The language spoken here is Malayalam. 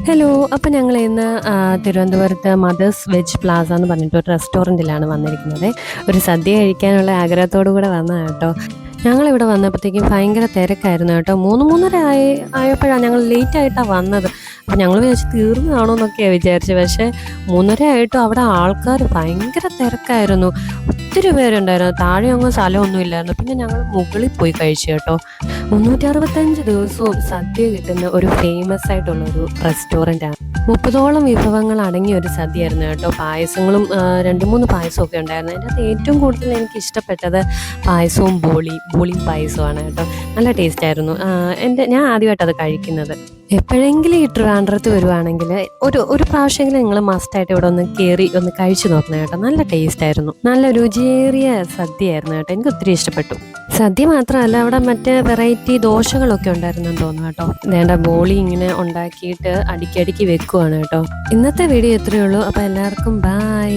ഹലോ. അപ്പം ഞങ്ങൾ ഇന്ന് തിരുവനന്തപുരത്ത് മദേഴ്സ് വെജ് പ്ലാസ എന്ന് പറഞ്ഞിട്ട് ഒരു റെസ്റ്റോറൻറ്റിലാണ് വന്നിരിക്കുന്നത്. ഒരു സദ്യ കഴിക്കാനുള്ള ആഗ്രഹത്തോടു കൂടെ വന്നതാണ് കേട്ടോ. ഞങ്ങളിവിടെ വന്നപ്പോഴത്തേക്കും ഭയങ്കര തിരക്കായിരുന്നു കേട്ടോ. 3:30 ആയപ്പോഴാണ് ഞങ്ങൾ ലേറ്റായിട്ടാണ് വന്നത്. അപ്പം ഞങ്ങൾ വിചാരിച്ച് തീർന്നതാണോ എന്നൊക്കെയാണ് വിചാരിച്ചത്. പക്ഷേ 3:30 ആയിട്ടും അവിടെ ആൾക്കാർ ഭയങ്കര തിരക്കായിരുന്നു. ഒത്തിരി പേരുണ്ടായിരുന്നു. താഴെ അങ്ങ് സ്ഥലമൊന്നും ഇല്ലായിരുന്നു. പിന്നെ ഞങ്ങൾ മുകളിൽ പോയി കഴിച്ചു കേട്ടോ. 365 ദിവസവും സദ്യ കിട്ടുന്ന ഒരു ഫേമസ് ആയിട്ടുള്ളൊരു റെസ്റ്റോറൻറ്റാണ്. 30ഓളം വിഭവങ്ങൾ അടങ്ങിയ ഒരു സദ്യയായിരുന്നു കേട്ടോ. പായസങ്ങളും 2-3 പായസമൊക്കെ ഉണ്ടായിരുന്നു. അതിൻ്റെ അകത്ത് ഏറ്റവും കൂടുതൽ എനിക്ക് ഇഷ്ടപ്പെട്ടത് പായസവും ബോളിയും പായസമാണ് കേട്ടോ. നല്ല ടേസ്റ്റായിരുന്നു. ഞാൻ ആദ്യമായിട്ടത് കഴിക്കുന്നത്. എപ്പോഴെങ്കിലും ഈ ട്രിവാൻഡ്രത്ത് വരുവാണെങ്കിൽ ഒരു പ്രാവശ്യമെങ്കിലും നിങ്ങൾ മസ്റ്റായിട്ട് ഇവിടെ ഒന്ന് കയറി ഒന്ന് കഴിച്ചു നോക്കണം കേട്ടോ. നല്ല ടേസ്റ്റായിരുന്നു. നല്ല രുചിയേറിയ സദ്യയായിരുന്നു കേട്ടോ. എനിക്ക് ഒത്തിരി ഇഷ്ടപ്പെട്ടു. സദ്യ മാത്രമല്ല, അവിടെ മറ്റേ വെറൈറ്റി ദോശകളൊക്കെ ഉണ്ടായിരുന്നെന്ന് തോന്നുന്നു കേട്ടോ. വേണ്ട ബോളി ഇങ്ങനെ ഉണ്ടാക്കിയിട്ട് അടുക്കി വെക്കുവാണ് കേട്ടോ. ഇന്നത്തെ വീഡിയോ ഇത്രയേ ഉള്ളൂ. അപ്പോൾ എല്ലാവർക്കും ബൈ.